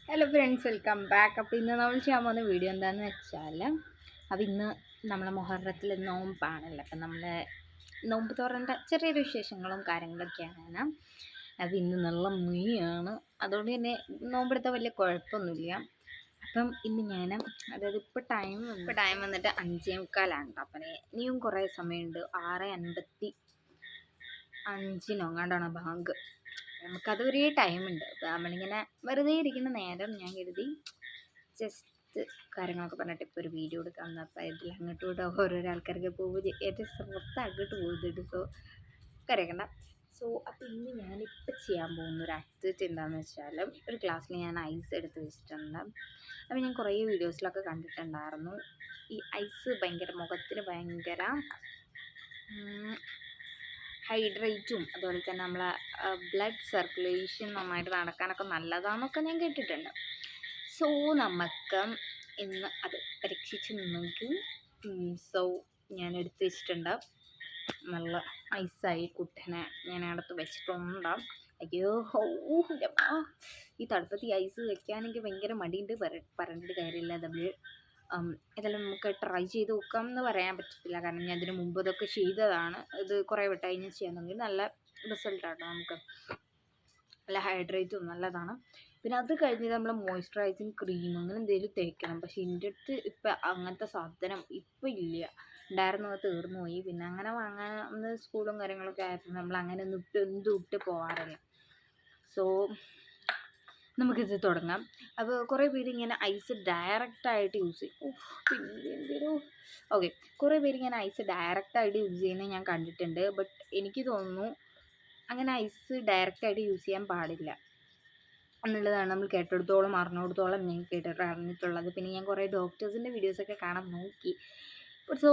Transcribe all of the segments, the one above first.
Hello friends, welcome back. അപ്പോൾ ഇന്ന് നമ്മൾ ചെയ്യാൻ പോകുന്ന വീഡിയോ എന്താണെന്ന് വെച്ചാൽ, അപ്പോൾ ഇന്ന് നമ്മളെ മുഹറത്തിൽ നോമ്പാണല്ലോ. അപ്പം നമ്മളെ നോമ്പ് തുറൻ്റെ ചെറിയൊരു വിശേഷങ്ങളും കാര്യങ്ങളൊക്കെയാണ്. അപ്പോൾ ഇന്ന് നല്ല മീയാണ്, അതുകൊണ്ട് തന്നെ നോമ്പെടുത്താൽ വലിയ കുഴപ്പമൊന്നുമില്ല. അപ്പം ഇന്ന് ഞാൻ ടൈം വന്നിട്ട് 5:45 കേട്ടോ. അപ്പം ഇനിയും കുറേ സമയമുണ്ട്. 6:55 എങ്ങാണ്ടാണ് ബാങ്ക്. നമുക്കതൊരു ടൈമുണ്ട്. അപ്പോൾ നമ്മളിങ്ങനെ വെറുതെ ഇരിക്കുന്ന നേരം ഞാൻ കരുതി ജസ്റ്റ് കാര്യങ്ങളൊക്കെ പറഞ്ഞിട്ട് ഇപ്പോൾ ഒരു വീഡിയോ എടുക്കാം. അപ്പോൾ ഇതിൽ അങ്ങോട്ടും ഇങ്ങോട്ടും ഓരോരോ ആൾക്കാർക്ക് പോകുമ്പോൾ ഏറ്റവും ശ്രദ്ധ അങ്ങോട്ട് പോകുന്നുണ്ട്. സോ കരയക്കണ്ട. അപ്പോൾ ഇന്ന് ഞാനിപ്പോൾ ചെയ്യാൻ പോകുന്ന ഒരു ആക്ടിവിറ്റി എന്താണെന്ന് വെച്ചാൽ, ഒരു ഗ്ലാസ്സിൽ ഞാൻ ഐസ് എടുത്ത് വെച്ചിട്ടുണ്ട്. അപ്പോൾ ഞാൻ കുറേ വീഡിയോസിലൊക്കെ കണ്ടിട്ടുണ്ടായിരുന്നു ഈ ഐസ് മുഖത്തിന് ഭയങ്കര ഹൈഡ്രേറ്റും അതുപോലെ തന്നെ നമ്മളെ ബ്ലഡ് സർക്കുലേഷൻ നന്നായിട്ട് നടക്കാനൊക്കെ നല്ലതാണെന്നൊക്കെ ഞാൻ കേട്ടിട്ടുണ്ട്. സോ നമുക്ക് ഇന്ന് അത് പരീക്ഷിച്ച് നോക്കും. ഞാൻ എടുത്ത് വെച്ചിട്ടുണ്ട്. നല്ല ഐസായി കുട്ടനെ ഞാൻ അടുത്ത് വെച്ചിട്ടുണ്ട്. അയ്യോ ഈ തണുപ്പത്ത് ഐസ് വെക്കാൻ എനിക്ക് ഭയങ്കര മടിയുണ്ട്. പറഞ്ഞിട്ട് കാര്യമില്ല. ഇതെല്ലാം നമുക്ക് ട്രൈ ചെയ്ത് നോക്കാം എന്ന് പറയാൻ പറ്റത്തില്ല, കാരണം ഞാൻ ഇതിന് മുമ്പ് ഇതൊക്കെ ചെയ്തതാണ്. ഇത് കുറേ വട്ടമായി ഞാൻ ചെയ്യാമെന്നെങ്കിൽ നല്ല റിസൾട്ടാണ്. നമുക്ക് നല്ല ഹൈഡ്രേറ്റും നല്ലതാണ്. പിന്നെ അത് കഴിഞ്ഞ് നമ്മൾ മോയ്സ്ചറൈസിങ് ക്രീം അങ്ങനെ എന്തെങ്കിലും തേക്കണം. പക്ഷേ എൻ്റെ അടുത്ത് ഇപ്പം അങ്ങനത്തെ സാധനം ഇപ്പം ഇല്ല. ഉണ്ടായിരുന്നു, അത് തീർന്നു പോയി. പിന്നെ അങ്ങനെ വാങ്ങാൻ സ്കൂളും കാര്യങ്ങളൊക്കെ ആയിരുന്നു, നമ്മൾ അങ്ങനെ ഒന്നും ഇട്ട് പോകാറില്ല. സോ നമുക്കിത് തുടങ്ങാം. അപ്പോൾ കുറേ പേര് ഇങ്ങനെ ഐസ് ഡയറക്റ്റായിട്ട് യൂസ് ചെയ്യും. പിന്നെ ഓക്കെ, കുറേ പേര് ഇങ്ങനെ ഐസ് ഡയറക്റ്റായിട്ട് യൂസ് ചെയ്യുന്നത് ഞാൻ കണ്ടിട്ടുണ്ട്. ബട്ട് എനിക്ക് തോന്നുന്നു അങ്ങനെ ഐസ് ഡയറക്റ്റായിട്ട് യൂസ് ചെയ്യാൻ പാടില്ല എന്നുള്ളതാണ് നമ്മൾ അറിഞ്ഞിടത്തോളം ഞാൻ അറിഞ്ഞിട്ടുള്ളത്. പിന്നെ ഞാൻ കുറേ ഡോക്ടേഴ്സിൻ്റെ വീഡിയോസൊക്കെ കാണാൻ നോക്കി. സോ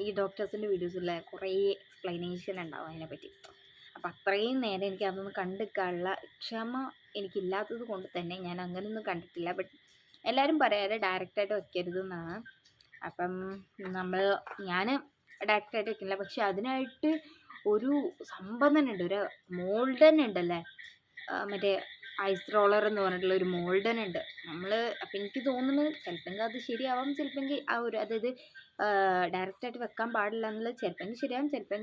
ഈ ഡോക്ടേഴ്സിൻ്റെ വീഡിയോസിൽ കുറേ എക്സ്പ്ലനേഷൻ ഉണ്ടാവും അതിനെപ്പറ്റി. അപ്പം അത്രയും നേരം എനിക്ക് അതൊന്ന് കണ്ടെടുക്കാനുള്ള ക്ഷമ എനിക്കില്ലാത്തത് കൊണ്ട് തന്നെ ഞാൻ അങ്ങനെയൊന്നും കണ്ടിട്ടില്ല. ബട്ട് എല്ലാവരും പറയാതെ ഡയറക്റ്റായിട്ട് വയ്ക്കരുതെന്നാണ്. അപ്പം ഞാൻ ഡയറക്റ്റായിട്ട് വയ്ക്കുന്നില്ല. പക്ഷെ അതിനായിട്ട് ഒരു സംഭവം തന്നെ ഉണ്ട്, ഒരു മോൾഡ് തന്നെ ഉണ്ടല്ലേ, മറ്റേ ഐസ് റോളർ എന്ന് പറഞ്ഞിട്ടുള്ള ഒരു മോൾഡ് തന്നെ ഉണ്ട്. അപ്പം എനിക്ക് തോന്നുന്നത് ചിലപ്പോൾ അത് ശരിയാവാം, ചിലപ്പോൾ അതായത് ഡയറക്റ്റായിട്ട് വെക്കാൻ പാടില്ല എന്നുള്ളത് ചിലപ്പോൾ ശരിയാവും, ചിലപ്പോൾ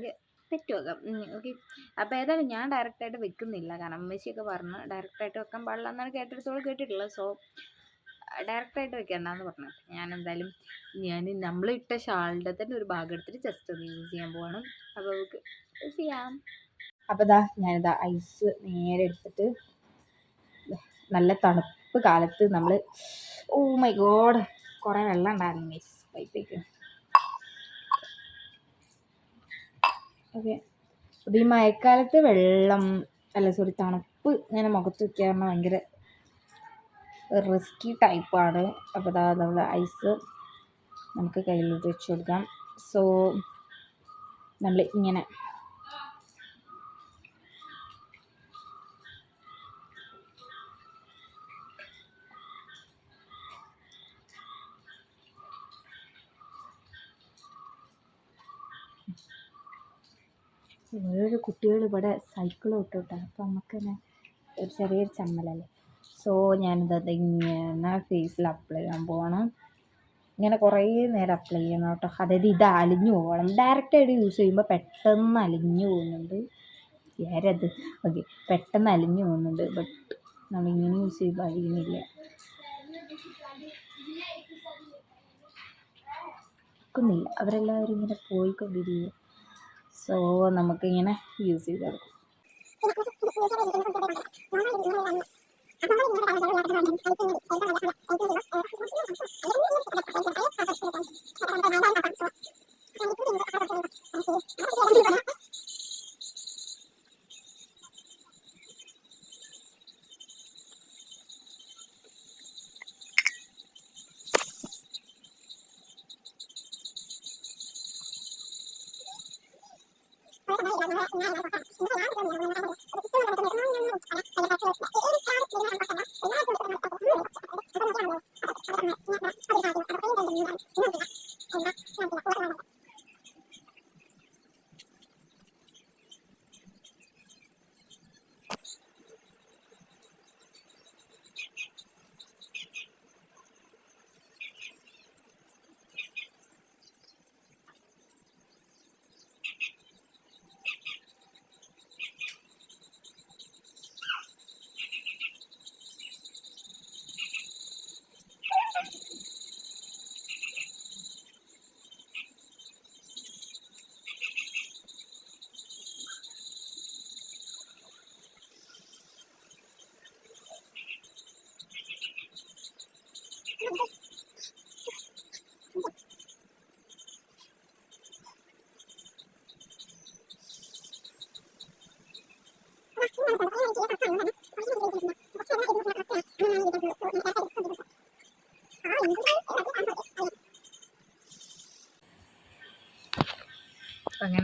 തെറ്റുമാകാം. ഓക്കെ, അപ്പോൾ ഏതായാലും ഞാൻ ഡയറക്റ്റായിട്ട് വെക്കുന്നില്ല, കാരണം അമ്മച്ചിയൊക്കെ പറഞ്ഞ് ഡയറക്റ്റായിട്ട് വെക്കാൻ പാടില്ല എന്നാണ് കേട്ടിട്ടുള്ളത്. സോ ഡയറക്റ്റായിട്ട് വെക്കേണ്ടെന്ന് പറഞ്ഞു. നമ്മളിട്ട ഷാളിൻ്റെ തന്നെ ഒരു ഭാഗം എടുത്തിട്ട് ജസ്റ്റ് ഒന്ന് യൂസ് ചെയ്യാൻ പോവാണ്. അപ്പോൾ നമുക്ക് യൂസ് ചെയ്യാം. അപ്പോൾ ഞാനിതാ ഐസ് നേരെ എടുത്തിട്ട് നല്ല തണുപ്പ് കാലത്ത് നമ്മൾ മൈ ഗോഡ് കുറേ വെള്ളം ഉണ്ടായിരുന്നു മീസ് പൈപ്പേക്ക്. ഓക്കെ, അപ്പോൾ ഈ മഴക്കാലത്ത് തണുപ്പ് ഇങ്ങനെ മുഖത്ത് വയ്ക്കാൻ ഭയങ്കര റിസ്കി ടൈപ്പാണ്. അപ്പോൾ നമ്മൾ ഐസ് നമുക്ക് കയ്യിലോട്ട് വെച്ച് കൊടുക്കാം. സോ നമ്മൾ ഇങ്ങനെ ഓരോരോ കുട്ടികൾ ഇവിടെ സൈക്കിൾ വിട്ടോട്ടെ. അപ്പോൾ നമുക്ക് തന്നെ ഒരു ചെറിയൊരു ചമ്മലല്ലേ. സോ ഞാനിത് ഇങ്ങനെ ഫേസിൽ അപ്ലൈ ചെയ്യാൻ പോകണം. ഇങ്ങനെ കുറേ നേരം അപ്ലൈ ചെയ്യണം കേട്ടോ. അതായത് ഇത് അലിഞ്ഞു പോകണം. ഡയറക്റ്റായിട്ട് യൂസ് ചെയ്യുമ്പോൾ പെട്ടെന്ന് അലിഞ്ഞു പോകുന്നുണ്ട്. ഓക്കെ, പെട്ടെന്ന് അലിഞ്ഞു പോകുന്നുണ്ട്. ബട്ട് നമ്മളിങ്ങനെ യൂസ് ചെയ്യുമ്പോൾ അലിയുന്നില്ല. അവരെല്ലാവരും ഇങ്ങനെ പോയിക്കൊണ്ടിരിക്കുക. സോ നമുക്കിങ്ങനെ യൂസ് ചെയ്ത് കൊടുക്കും.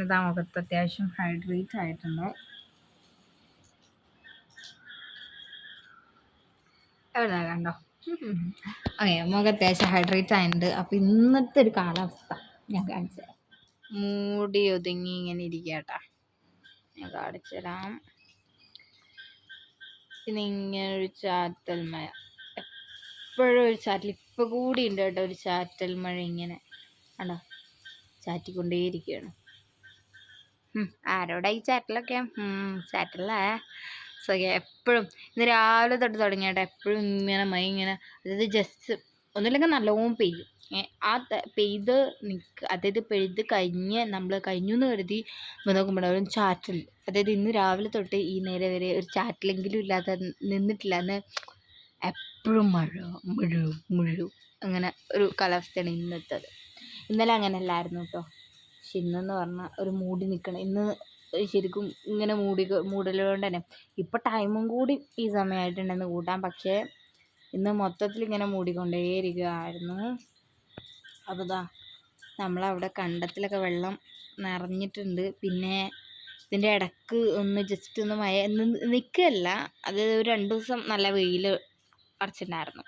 ഇതാ മുഖത്ത് അത്യാവശ്യം ഹൈഡ്രേറ്റ് ആയിട്ടുണ്ട്. എവിടെ കണ്ടോ? ഓക്കെ, മുഖം അത്യാവശ്യം ഹൈഡ്രേറ്റ് ആയിട്ടുണ്ട്. അപ്പം ഇന്നത്തെ ഒരു കാലാവസ്ഥ ഞാൻ കാണിച്ചു തരാം. മൂടി ഒതുങ്ങി ഇങ്ങനെ ഇരിക്കട്ടാ, ഞാൻ കാണിച്ചു തരാം. പിന്നെ ഇങ്ങനെ ഒരു ചാറ്റൽ മഴ, എപ്പോഴും ഒരു ചാറ്റൽ, ഇപ്പം കൂടി ഉണ്ട് കേട്ടോ ഒരു ചാറ്റൽ മഴ ഇങ്ങനെ കണ്ടോ, ചാറ്റിക്കൊണ്ടേയിരിക്കുകയാണ്. ആരോടാ ഈ ചാറ്റലൊക്കെ? ചാറ്റലേ. സോ എപ്പോഴും ഇന്ന് രാവിലെ തൊട്ട് തുടങ്ങിയാട്ടെ, എപ്പോഴും ഇങ്ങനെ മഴ ഇങ്ങനെ, അതായത് ജസ്റ്റ് ഒന്നുമില്ലെങ്കിൽ നല്ലോണം പെയ്യും. പെയ്ത് അതായത് പെയ്ത് കഴിഞ്ഞ് നമ്മൾ കഴിഞ്ഞു എന്ന് കരുതി നോക്കുമ്പോഴാണ് ഒരു ചാറ്റൽ. അതായത് ഇന്ന് രാവിലെ തൊട്ട് ഈ നേരെ വരെ ഒരു ചാറ്റലെങ്കിലും ഇല്ലാതെ നിന്നിട്ടില്ല. എന്ന് എപ്പോഴും മഴ മഴ മഴ അങ്ങനെ ഒരു കാലാവസ്ഥയാണ് ഇന്നത്തേത്. ഇന്നലെ അങ്ങനെ അല്ലായിരുന്നു കേട്ടോ. പക്ഷെ ഇന്നെന്ന് പറഞ്ഞാൽ ഒരു മൂടി നിൽക്കണം. ഇന്ന് ശരിക്കും ഇങ്ങനെ മൂടലുകൊണ്ട് തന്നെ ഇപ്പം ടൈമും കൂടി ഈ സമയമായിട്ടുണ്ടെന്ന് കൂട്ടാം. പക്ഷേ ഇന്ന് മൊത്തത്തിൽ ഇങ്ങനെ മൂടിക്കൊണ്ടേയിരിക്കുകയായിരുന്നു. അപ്പോൾ ഇതാ നമ്മളവിടെ കണ്ടത്തിലൊക്കെ വെള്ളം നിറഞ്ഞിട്ടുണ്ട്. പിന്നെ ഇതിൻ്റെ ഇടക്ക് ഒന്ന് ജസ്റ്റ് ഒന്ന് മഴ നിൽക്കുകയല്ല, അത് ഒരു 2 ദിവസം നല്ല വെയിൽ അടച്ചിട്ടുണ്ടായിരുന്നു.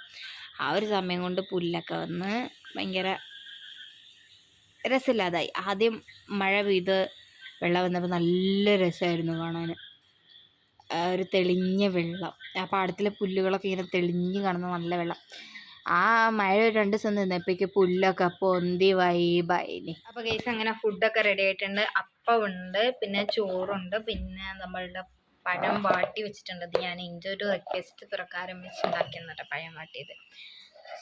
ആ ഒരു സമയം കൊണ്ട് പുല്ലൊക്കെ വന്ന് ഭയങ്കര രസമില്ലാതായി. ആദ്യം മഴ പെയ്ത് വെള്ളം വന്നപ്പോൾ നല്ല രസമായിരുന്നു കാണാൻ. ഒരു തെളിഞ്ഞ വെള്ളം, ആ പാടത്തിലെ പുല്ലുകളൊക്കെ ഇങ്ങനെ തെളിഞ്ഞ് കാണുന്ന നല്ല വെള്ളം. ആ മഴ 2 ദിവസം നിന്നപ്പോഴേക്ക് പുല്ലൊക്കെ പൊന്തി വൈബായില്ലേ. അപ്പോൾ ഗൈസ് അങ്ങനെ ഫുഡൊക്കെ റെഡി ആയിട്ടുണ്ട്. അപ്പമുണ്ട്, പിന്നെ ചോറുണ്ട്, പിന്നെ നമ്മളുടെ പഴം വാട്ടി വെച്ചിട്ടുണ്ട്. അത് ഞാൻ എൻ്റെ ഒരു റിക്വസ്റ്റ് പ്രകാരം വെച്ചുണ്ടാക്കിയെന്നിട്ട് പഴം വാട്ടിയത്.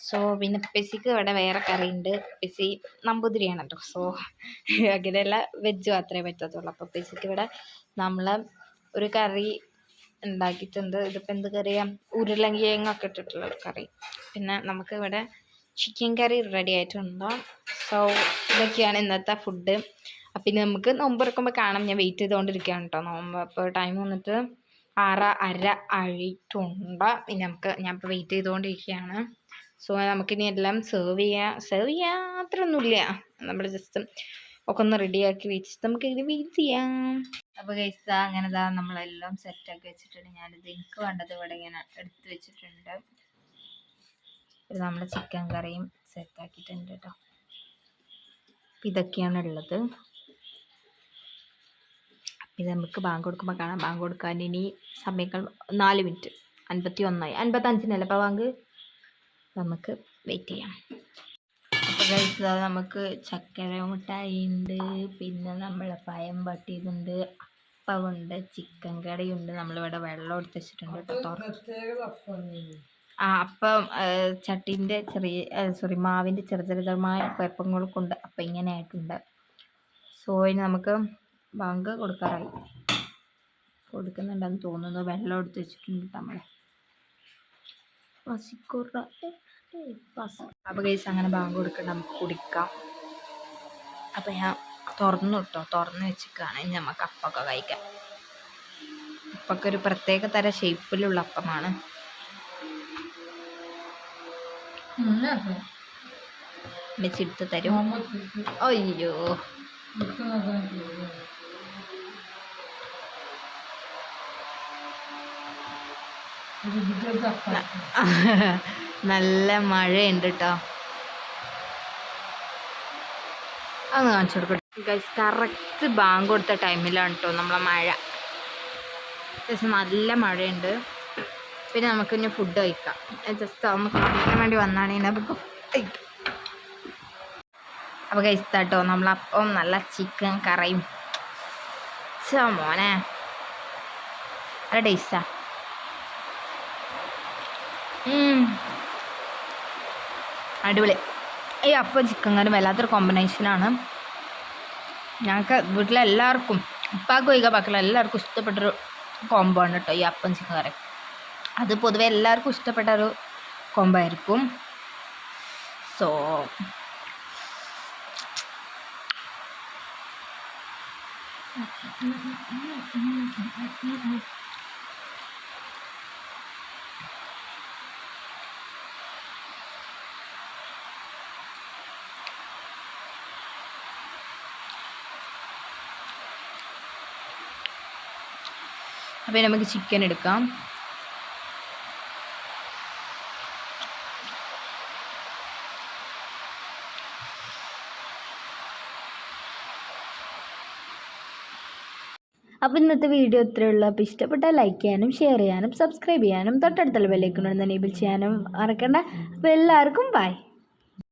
സോ പിന്നെ പെസിക്ക് ഇവിടെ വേറെ കറിയുണ്ട്. പെസി നമ്പൂതിരിയാണ് കേട്ടോ. സോ അങ്ങനെയല്ല, വെജ് മാത്രമേ പറ്റത്തുള്ളൂ. അപ്പോൾ പെസിക്ക് ഇവിടെ നമ്മൾ ഒരു കറി ഉണ്ടാക്കിയിട്ടുണ്ട്. ഇതിപ്പോൾ എന്ത് കറിയാണ്? ഉരുളങ്കിഴങ്ങൊക്കെ ഇട്ടിട്ടുള്ള കറി. പിന്നെ നമുക്ക് ഇവിടെ ചിക്കൻ കറി റെഡി ആയിട്ടുണ്ട്. സോ ഇതൊക്കെയാണ് ഇന്നത്തെ ഫുഡ്. അപ്പം ഇനി നമുക്ക് നോമ്പ് തുറക്കുമ്പോൾ കാണാം. ഞാൻ വെയിറ്റ് ചെയ്തുകൊണ്ടിരിക്കുകയാണ് കേട്ടോ നോമ്പ്. അപ്പോൾ ടൈം വന്നിട്ട് 6:30 ആയിട്ടുണ്ട്. ഇനി ഞാനിപ്പോൾ വെയിറ്റ് ചെയ്തുകൊണ്ടിരിക്കുകയാണ്. സോ നമുക്കിനി എല്ലാം സെർവ് ചെയ്യാൻ അത്രയൊന്നുമില്ല. നമ്മൾ ജസ്റ്റ് ഒക്കെ ഒന്ന് റെഡിയാക്കി വെച്ചിട്ട് നമുക്ക് ഇത് വെയിറ്റ് ചെയ്യാം. അപ്പോൾ ഗൈസ് അങ്ങനെ നമ്മളെല്ലാം സെറ്റാക്കി വെച്ചിട്ടുണ്ട്. ഞാനിത് എനിക്ക് വേണ്ടത് ഇവിടെ ഇങ്ങനെ എടുത്ത് വെച്ചിട്ടുണ്ട്. ഇത് നമ്മുടെ ചിക്കൻ കറിയും സെറ്റാക്കിയിട്ടുണ്ട് കേട്ടോ. ഇതൊക്കെയാണ് ഉള്ളത്. ഇത് നമുക്ക് ബാങ്ക് കൊടുക്കുമ്പോൾ കാണാം. ബാങ്ക് കൊടുക്കാൻ ഇനി സമയങ്ങൾ 4 മിനിറ്റ് 51 55 അപ്പോൾ ബാങ്ക്. നമുക്ക് വെയിറ്റ് ചെയ്യാം. അപ്പോൾ കഴിച്ചത് നമുക്ക് ചക്കര മിഠായി ഉണ്ട്, പിന്നെ നമ്മളെ പഴം പട്ടിയതുണ്ട്, അപ്പമുണ്ട്, ചിക്കൻ കറിയുണ്ട്. നമ്മളിവിടെ വെള്ളം എടുത്ത് വെച്ചിട്ടുണ്ട് കേട്ടോ. അപ്പം ചട്ടീൻ്റെ മാവിൻ്റെ ചെറുതായ കുഴപ്പങ്ങൾ കൊണ്ട് അപ്പം ഇങ്ങനെ ആയിട്ടുണ്ട്. സോ ഇനി നമുക്ക് ബാങ്ക് കൊടുക്കുന്നുണ്ടെന്ന് തോന്നുന്നു. വെള്ളം എടുത്ത് വെച്ചിട്ടുണ്ട് നമ്മൾ. അപ്പോൾ ഗൈസ് അങ്ങനെ ബാങ്ക് കൊടുക്കണം, നമുക്ക് കുടിക്കാം. അപ്പം ഞാൻ തുറന്ന് വെച്ചിട്ടാണ് ഇനി നമുക്ക് അപ്പമൊക്കെ കഴിക്കാം. അപ്പൊക്കെ ഒരു പ്രത്യേക തരം ഷേപ്പിലുള്ള അപ്പമാണ്. വെച്ചെടുത്ത് തരും. അയ്യോ, നല്ല മഴയുണ്ട് കേട്ടോ. അതൊന്ന് കാണിച്ചു കൊടുക്കട്ടെ ഗൈസ്. കറക്റ്റ് ബാങ്ക് കൊടുത്ത ടൈമിലാണ് കേട്ടോ നമ്മളെ മഴ. അത്യാവശ്യം നല്ല മഴയുണ്ട്. പിന്നെ നമുക്ക് ഇനി ഫുഡ് കഴിക്കാം. ജസ്റ്റ് ഒന്ന് കാണിക്കാൻ വേണ്ടി വന്നാണ് നമുക്ക് കഴിക്കാം. അപ്പോൾ ഗൈസ് കേട്ടോ നമ്മളപ്പം നല്ല ചിക്കൻ കറിയും. മോനെ നല്ല ടേസ്റ്റാ. അടിപൊളി. ഈ അപ്പം ചിക്കൻ കറി വല്ലാത്തൊരു കോമ്പിനേഷനാണ്. ഞങ്ങൾക്ക് വീട്ടിലെല്ലാവർക്കും, ഉപ്പാക്കും ഒഴികെ ബാക്കിയുള്ള എല്ലാവർക്കും ഇഷ്ടപ്പെട്ടൊരു കോംബോ ആണ് കേട്ടോ ഈ അപ്പം ചിക്കൻ കറി. അത് പൊതുവെ എല്ലാവർക്കും ഇഷ്ടപ്പെട്ട ഒരു കോംബോ ആയിരിക്കും. സോ അപ്പോൾ നമുക്ക് ചിക്കൻ എടുക്കാം. അപ്പോൾ ഇന്നത്തെ വീഡിയോ ഇത്രയേ ഉള്ളൂ. അപ്പോൾ ഇഷ്ടപ്പെട്ടാൽ ലൈക്ക് ചെയ്യാനും ഷെയർ ചെയ്യാനും സബ്സ്ക്രൈബ് ചെയ്യാനും തൊട്ടടുത്തുള്ള ബെല്ലൈക്കൺ ഒന്ന് എനേബിൾ ചെയ്യാനും മറക്കണ്ട. അപ്പോൾ എല്ലാവർക്കും ബൈ.